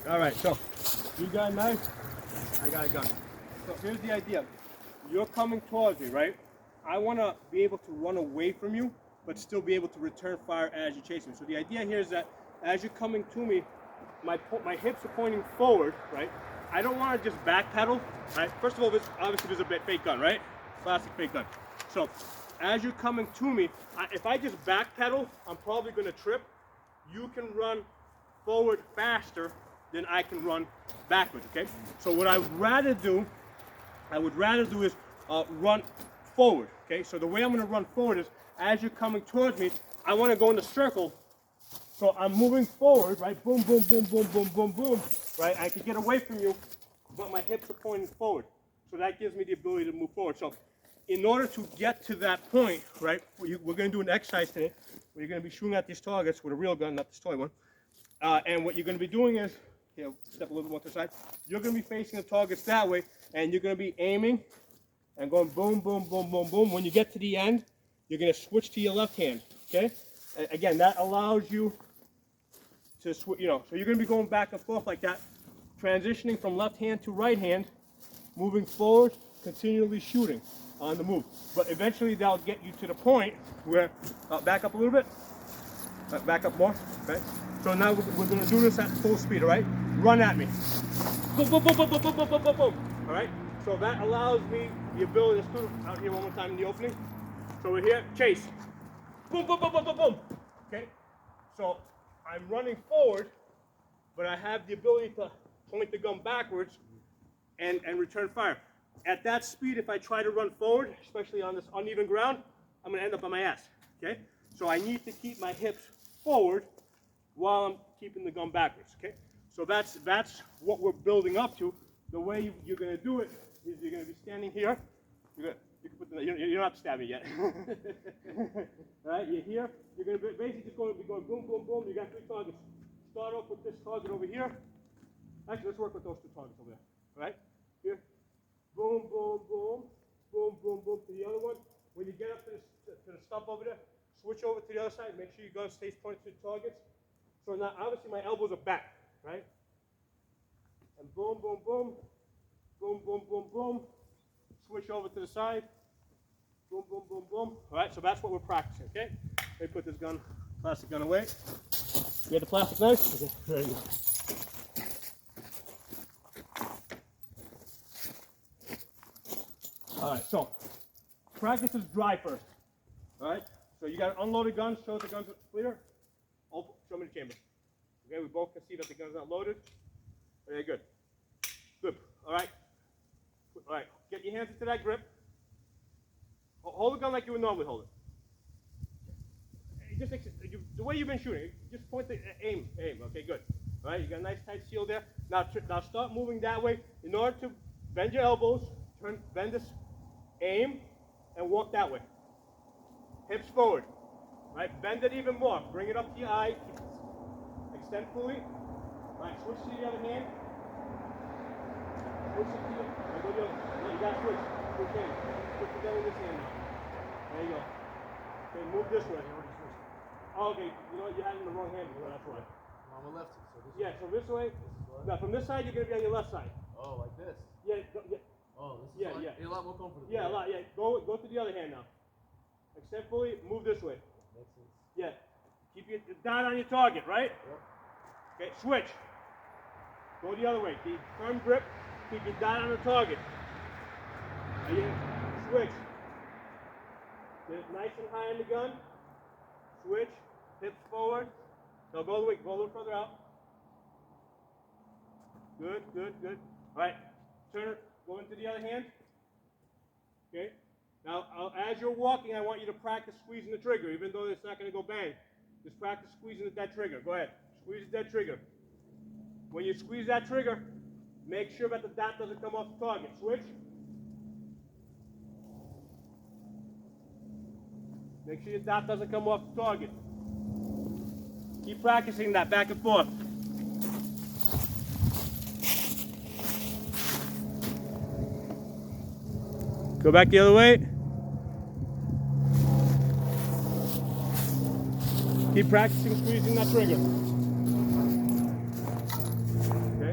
All right, so you got a knife, I got a gun. So here's the idea. You're coming towards me, right? I want to be able to run away from you, but still be able to return fire as you chase me. So the idea here is that as you're coming to me, my hips are pointing forward, right? I don't want to just backpedal, right? First of all, this obviously is a fake gun, right? Classic fake gun. So as you're coming to me, if I just backpedal, I'm probably going to trip. You can run forward faster than I can run backwards, okay? So what I would rather do is run forward, okay? So the way I'm going to run forward is as you're coming towards me, I want to go in a circle. So I'm moving forward, right? Boom, boom, boom, boom, boom, boom, boom, right? I can get away from you, but my hips are pointing forward. So that gives me the ability to move forward. So in order to get to that point, right, we're going to do an exercise today where you're going to be shooting at these targets with a real gun, not this toy one. And what you're going to be doing is, here, step a little bit more to the side. You're going to be facing the targets that way, and you're going to be aiming and going boom, boom, boom, boom, boom. When you get to the end, you're going to switch to your left hand, okay? Again, that allows you to switch, so you're going to be going back and forth like that, transitioning from left hand to right hand, moving forward, continually shooting on the move. But eventually that'll get you to the point where, back up a little bit, back up more, okay? So now we're going to do this at full speed, all right? Run at me. Boom, boom, boom, boom, boom, boom, boom, boom, boom, boom. All right? So that allows me the ability to shoot out here one more time in the opening. So we're here, chase. Boom, boom, boom, boom, boom, boom. Okay? So I'm running forward, but I have the ability to point the gun backwards and return fire. At that speed, if I try to run forward, especially on this uneven ground, I'm going to end up on my ass. Okay? So I need to keep my hips forward while I'm keeping the gun backwards, okay? So that's what we're building up to. The way you're going to do it is you're going to be standing here. You don't have to stab me yet. All right, you're here. You're going to be basically just going to be going boom, boom, boom. You got 3 targets. Start off with this target over here. Actually, let's work with those 2 targets over there. All right, here. Boom, boom, boom. Boom, boom, boom to the other one. When you get up to the stump over there, switch over to the other side. Make sure your gun stays pointed to the targets. So now, obviously, my elbows are back, right? And boom, boom, boom, boom, boom, boom, boom. Switch over to the side. Boom, boom, boom, boom. All right, so that's what we're practicing, okay? Let me put this plastic gun away. You got the plastic knife? Okay, there you go. All right, so practice is dry first. All right, so you got an unloaded gun. Show the gun's clear. Show me the chamber. Okay, we both can see that the gun's not loaded. Very good. Good. All right. All right. Get your hands into that grip. Hold the gun like you would normally hold it. Just the way you've been shooting. Just point the aim. Okay, good. All right. You got a nice tight seal there. Now start moving that way. In order to bend your elbows, bend this, aim, and walk that way. Hips forward. Right, bend it even more. Bring it up to your eye. Extend fully. Right, switch to the other hand. Switch it to the other. You got to switch. Switch hands. Put the gun in this hand now. There you go. Okay, move this way. Oh, okay, you know what? You had it in the wrong hand. That's why. I'm a lefty, so this Yeah, so this way. Now from this side, you're going to be on your left side. Oh, like this? Yeah. Oh, this is a lot more comfortable. Yeah, a lot. Yeah, go to the other hand now. Extend fully. Move this way. Makes sense. Yeah. Keep your dot on your target, right? Yep. Okay, switch. Go the other way. Keep firm grip. Keep your dot on the target. Again, switch. Get it nice and high on the gun. Switch. Hips forward. No, go all the way. Go a little further out. Good, good, good. All right. Turn it. Go into the other hand. Okay. Now, as you're walking, I want you to practice squeezing the trigger, even though it's not going to go bang. Just practice squeezing that trigger. Go ahead. Squeeze that trigger. When you squeeze that trigger, make sure that the dot doesn't come off the target. Switch. Make sure your dot doesn't come off the target. Keep practicing that back and forth. Go back the other way. Keep practicing squeezing that trigger. Okay.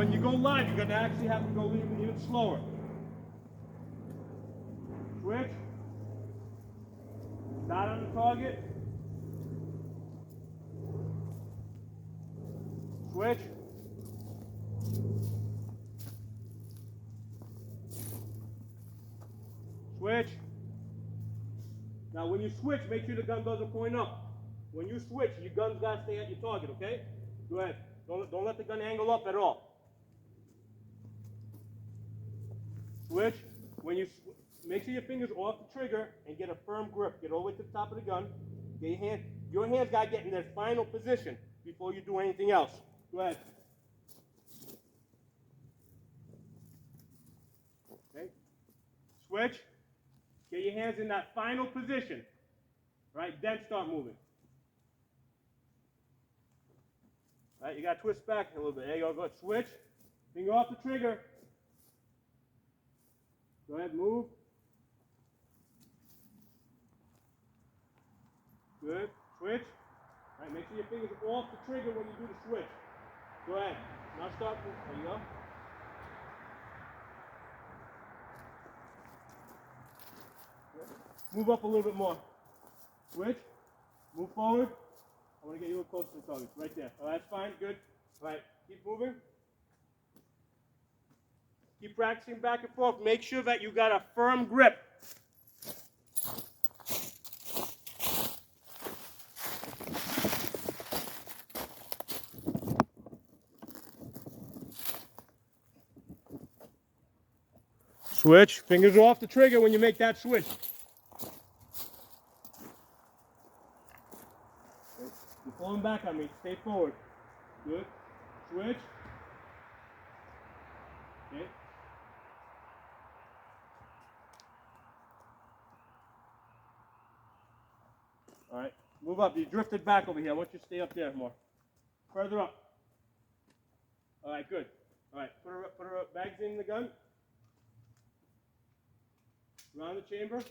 when you go live, you're gonna actually have to go even slower. Switch. Dot on the target. Switch. Switch. Now when you switch, make sure the gun doesn't point up. When you switch, your gun's got to stay at your target, okay? Go ahead. Don't let the gun angle up at all. Switch. When you make sure your fingers off the trigger and get a firm grip. Get all the way to the top of the gun. Get your hands got to get in their final position before you do anything else. Go ahead. Okay. Switch. Get your hands in that final position. Right? Then start moving. Right? You got to twist back a little bit. There you go. Go ahead. Switch. Finger off the trigger. Go ahead. Move. Good. Switch. All right, make sure your fingers are off the trigger when you do the switch. Go ahead. Now start. There you go. Move up a little bit more. Switch. Move forward. I want to get you a little closer to the target. Right there. All right, that's fine. Good. All right. Keep moving. Keep practicing back and forth. Make sure that you got a firm grip. Switch. Fingers off the trigger when you make that switch. You're falling back on me. Stay forward. Good. Switch. Okay. All right. Move up. You drifted back over here. I want you to stay up there more. Further up. All right. Good. All right. Put her up. Bags in the gun. Around the chamber.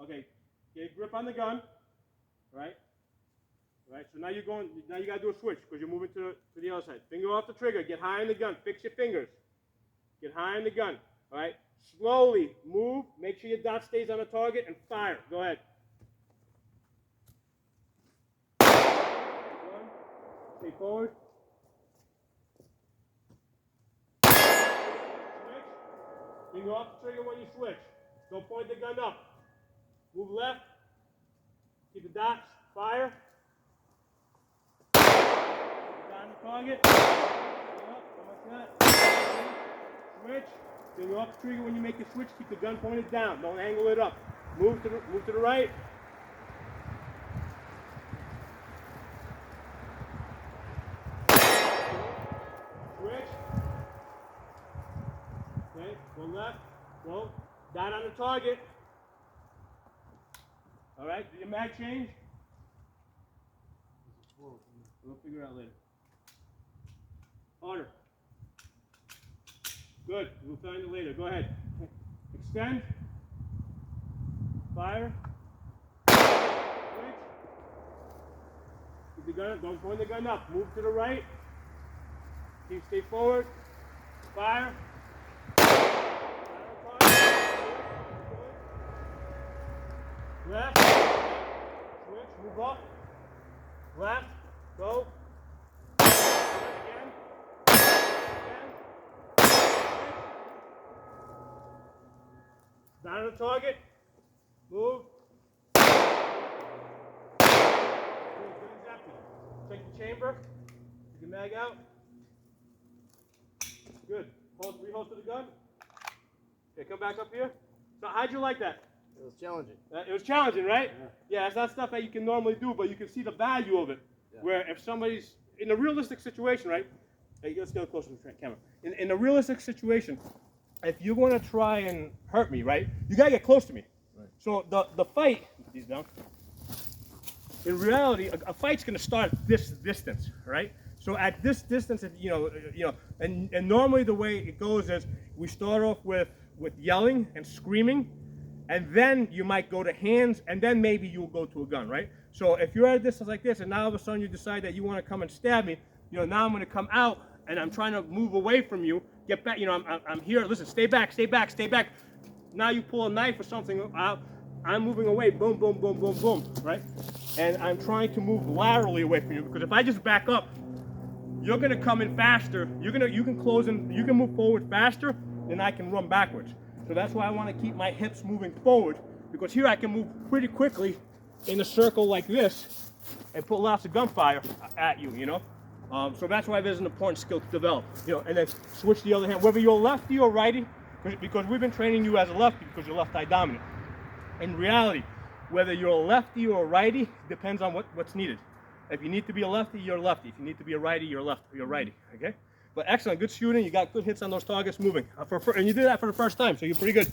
Okay. Get a grip on the gun. All right. All right. So now you're going. Now you got to do a switch because you're moving to the other side. Finger off the trigger. Get high in the gun. Fix your fingers. Get high in the gun. All right. Slowly move. Make sure your dot stays on the target and fire. Go ahead. Stay forward. Switch. Finger off the trigger when you switch. Don't point the gun up. Move left. Keep the dots. Fire. Down the target. Switch. Finger off the trigger when you make the switch. Keep the gun pointed down. Don't angle it up. Move to the right. Switch. Okay. Go left. Go. Down on the target. All right. Do your mag change? We'll figure it out later. Harder. Good. We'll find it later. Go ahead. Extend. Fire. Switch. Keep the gun up. Don't point the gun up. Move to the right. Stay forward. Fire. Left. Switch. Move up. Left. Go. Again. Down on the target. Move. Good, exactly. Take the chamber. Take the mag out. Good. Rehold to the gun. Okay, come back up here. So how'd you like that? It was challenging. It was challenging, right? Yeah, it's not stuff that you can normally do, but you can see the value of it. Yeah. Where if somebody's in a realistic situation, right? Hey, let's get closer to the camera. In a realistic situation, if you want to try and hurt me, right? You gotta get close to me. Right. So the fight, these down. In reality, a fight's gonna start at this distance, right? So at this distance, and normally the way it goes is we start off with yelling and screaming, and then you might go to hands, and then maybe you'll go to a gun, right? So if you're at a distance like this, and now all of a sudden you decide that you want to come and stab me, now I'm going to come out and I'm trying to move away from you, get back, you know, I'm here, listen, stay back, stay back, stay back. Now you pull a knife or something out, I'm moving away, boom, boom, boom, boom, boom, right? And I'm trying to move laterally away from you, because if I just back up, you're gonna come in faster, you can close in, you can move forward faster than I can run backwards. So that's why I wanna keep my hips moving forward, because here I can move pretty quickly in a circle like this and put lots of gunfire at you, you know? So that's why there's an important skill to develop, you know, and then switch the other hand, whether you're lefty or righty, because we've been training you as a lefty because you're left eye dominant. In reality, whether you're a lefty or a righty depends on what's needed. If you need to be a lefty, you're a lefty. If you need to be a righty, you're a righty, okay? But excellent, good shooting, you got good hits on those targets moving. And you did that for the first time, so you're pretty good.